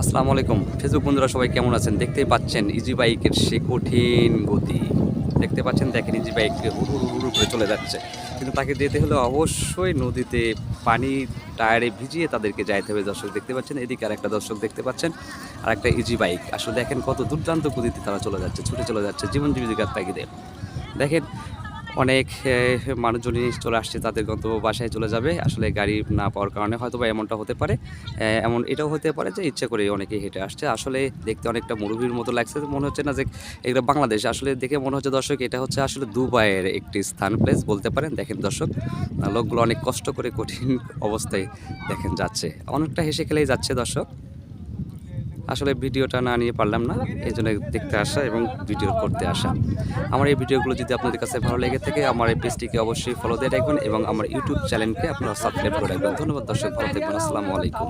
আসসালামু আলাইকুম ফেসবুক বন্ধুরা, সবাই কেমন আছেন? দেখতেই পাচ্ছেন ইজি বাইকের সে কঠিন গতি। দেখতে পাচ্ছেন, দেখেন ইজি বাইক হুড় হুড় হুড় করে চলে যাচ্ছে, কিন্তু তাকে যেতে হলে অবশ্যই নদীতে পানি টায়ারে ভিজিয়ে তাদেরকে যাইতে হবে। দর্শক দেখতে পাচ্ছেন, এদিকে আর একটা দর্শক দেখতে পাচ্ছেন, আর একটা ইজি বাইক। আসলে দেখেন কত দুর্দান্ত গতিতে তারা চলে যাচ্ছে, ছুটে চলে যাচ্ছে জীবন জীবিকার তাগিদে। দেখেন অনেক মানুষজনই চলে আসছে, তাদের গন্তব্য বাসায় চলে যাবে। আসলে গাড়ি না পাওয়ার কারণে হয়তোবা এমনটা হতে পারে। এমন এটাও হতে পারে যে ইচ্ছা করেই অনেকেই হেঁটে আসছে। আসলে দেখতে অনেকটা মরুভূমির মতো লাগছে। মনে হচ্ছে না যে এটা বাংলাদেশ। আসলে দেখে মনে হচ্ছে দর্শক, এটা হচ্ছে আসলে দুবাইয়ের একটি স্থান, প্লেস বলতে পারেন। দেখেন দর্শক, লোকগুলো অনেক কষ্ট করে কঠিন অবস্থায় দেখেন যাচ্ছে। অনেকটা হেসে খেলেই যাচ্ছে দর্শক। আসলে ভিডিওটা না নিয়ে পারলাম না, এই জন্য দেখতে আসা এবং ভিডিও করতে আসা। আমার এই ভিডিওগুলো যদি আপনাদের কাছে ভালো লেগে থাকে, আমার এই পেজটিকে অবশ্যই ফলো দিয়ে রাখবেন এবং আমার ইউটিউব চ্যানেলকে আপনারা সাবস্ক্রাইব করে রাখবেন। ধন্যবাদ দর্শক, ভালো থাকবেন। আসসালামু আলাইকুম।